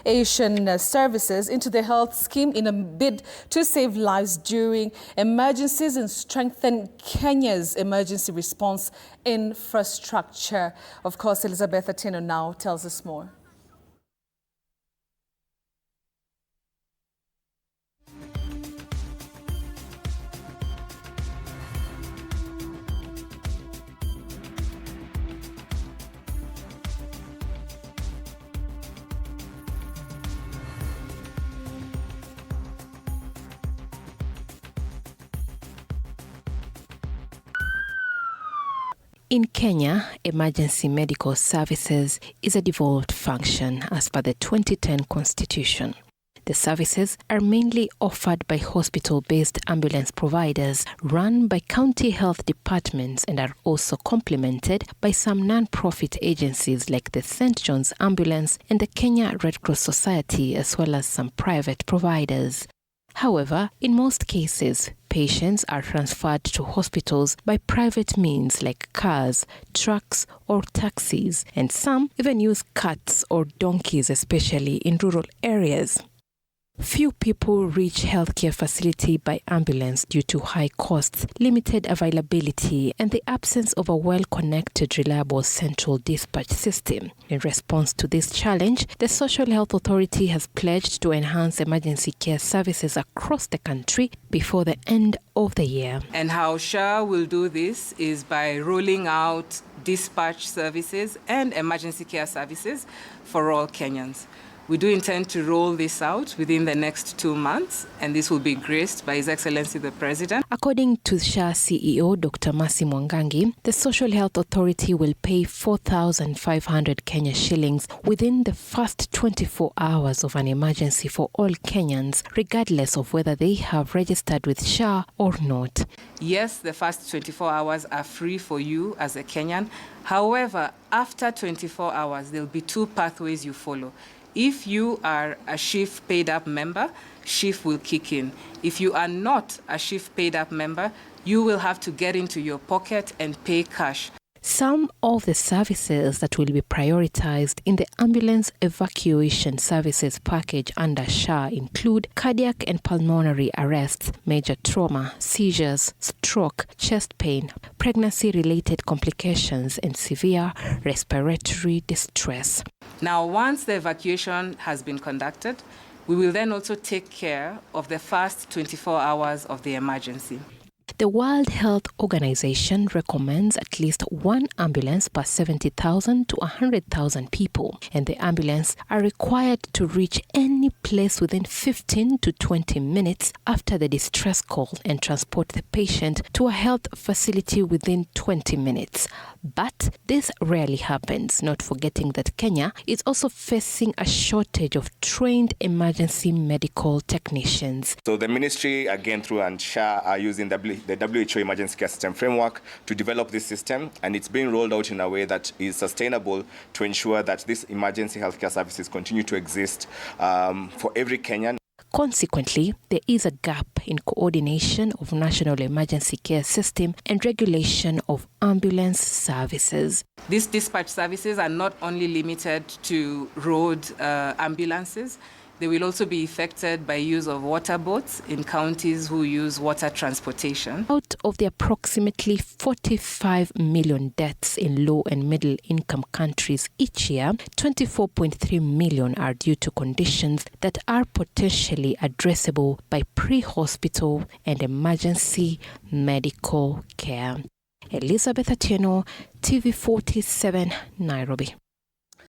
evacuation services into the health scheme in a bid to save lives during emergencies and strengthen Kenya's emergency response infrastructure. Of course, Elizabeth Atieno now tells us more. In Kenya, emergency medical services is a devolved function as per the 2010 Constitution. The services are mainly offered by hospital-based ambulance providers run by county health departments and are also complemented by some non-profit agencies like the St. John's Ambulance and the Kenya Red Cross Society, as well as some private providers. However, in most cases, patients are transferred to hospitals by private means like cars, trucks, or taxis, and some even use carts or donkeys, especially in rural areas. Few people reach healthcare facility by ambulance due to high costs, limited availability, and the absence of a well-connected, reliable central dispatch system. In response to this challenge, the Social Health Authority has pledged to enhance emergency care services across the country before the end of the year. And how SHA will do this is by rolling out dispatch services and emergency care services for all Kenyans. We do intend to roll this out within the next 2 months, and this will be graced by His Excellency the President. According to SHA CEO Dr. Mercy Mwangangi, the Social Health Authority will pay 4,500 Kenya shillings within the first 24 hours of an emergency for all Kenyans, regardless of whether they have registered with SHA or not. Yes, the first 24 hours are free for you as a Kenyan. However, after 24 hours, there will be 2 pathways you follow. If you are a SHIF paid-up member, SHIF will kick in. If you are not a SHIF paid-up member, you will have to get into your pocket and pay cash. Some of the services that will be prioritized in the ambulance evacuation services package under SHA include cardiac and pulmonary arrests, major trauma, seizures, stroke, chest pain, pregnancy-related complications, and severe respiratory distress. Now, once the evacuation has been conducted, we will then also take care of the first 24 hours of the emergency. The World Health Organization recommends at least 1 ambulance per 70,000 to 100,000 people, and the ambulance are required to reach any place within 15 to 20 minutes after the distress call and transport the patient to a health facility within 20 minutes. But this rarely happens, not forgetting that Kenya is also facing a shortage of trained emergency medical technicians. So the ministry, again through SHA, are using the WHO Emergency Care System Framework to develop this system, and it's being rolled out in a way that is sustainable to ensure that these emergency healthcare services continue to exist for every Kenyan. Consequently, there is a gap in coordination of national emergency care system and regulation of ambulance services. These dispatch services are not only limited to road ambulances. They will also be affected by use of water boats in counties who use water transportation. Out of the approximately 45 million deaths in low and middle income countries each year, 24.3 million are due to conditions that are potentially addressable by pre-hospital and emergency medical care. Elizabeth Atieno, TV 47, Nairobi.